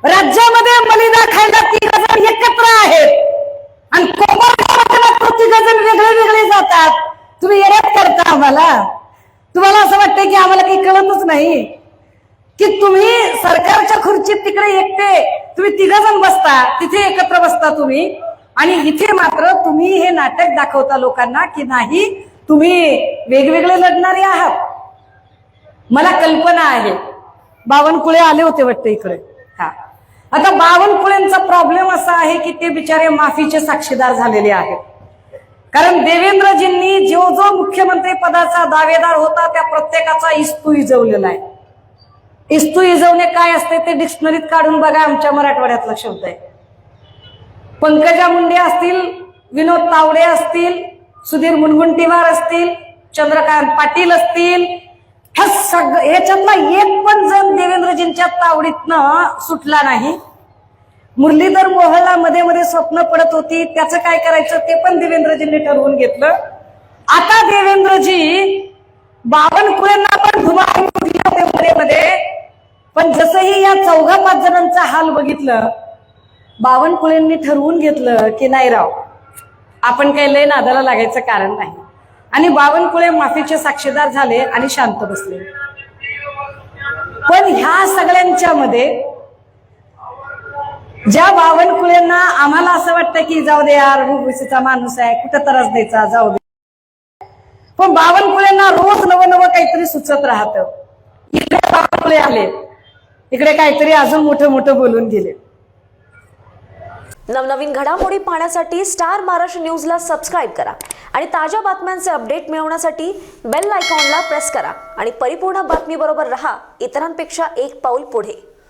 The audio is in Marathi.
राज्यामध्ये मलिदा खायला 3 जण एकत्र आहेत आणि कोकणात 3 जण वेगळे वेगळे जातात। तुम्ही येण्यात करता आम्हाला, तुम्हाला असं वाटतं की आम्हाला काही कळतच नाही की तुम्ही सरकारच्या खुर्चीत तिकडे एकटे तुम्ही 3 जण बसता, तिथे एकत्र बसता तुम्ही, आणि इथे मात्र तुम्ही हे नाटक दाखवता लोकांना की नाही तुम्ही वेगवेगळे लढणारे आहात। मला कल्पना आहे बावनकुळे आले होते वाटतं इकडे। हा, आता बावनकुळेंचा प्रॉब्लेम असा आहे की ते बिचारे माफीचे साक्षीदार झालेले आहेत, कारण देवेंद्रजींनी जो जो मुख्यमंत्री पदाचा दावेदार होता त्या प्रत्येकाचा इस्तू इजवलेला आहे। इस्तू इजवणे काय असते ते डिक्शनरीत काढून बघा, आमच्या मराठवाड्यातला शब्द आहे। पंकजा मुंडे असतील, विनोद तावडे असतील, सुधीर मुनगंटीवार असतील, चंद्रकांत पाटील असतील, ह्याच्यातला एक पण जण देवेंद्रजींच्या तावडीतनं सुटला नाही। मुरलीधर मोहळला मध्ये मध्ये स्वप्न पडत होती, त्याचं काय करायचं ते पण देवेंद्रजींनी ठरवून घेतलं। आता देवेंद्रजी बावनकुळेंना पण मध्ये मध्ये, पण जसंही या 4-5 जणांचा हाल बघितलं, बावनकुळेंनी ठरवून घेतलं की नाही राव, आपण काही लय नादाला लागायचं कारण नाही, आणि बावनकुळे माफीचे साक्षीदार झाले आणि शांत बसले। पण ह्या सगळ्यांच्या मध्ये ज्या बावनकुळेंना आम्हाला असं वाटतं की जाऊ दे यार, ओबीसीचा माणूस आहे, कुठं त्रास द्यायचा, जाऊ दे, पण बावनकुळेंना रोज नवं काहीतरी सुचत राहतं। इकडे बावनकुळे आले, इकडे काहीतरी अजून मोठं मोठं बोलून गेले। नवनवीन घडामोडी पाहण्यासाठी स्टार महाराष्ट्र न्यूजला सबस्क्राईब करा आणि ताज्या बातम्यांचे अपडेट मिळवण्यासाठी बेल आयकॉनला प्रेस करा आणि परिपूर्ण बातमीबरोबर रहा, इतरांपेक्षा एक पाऊल पुढे।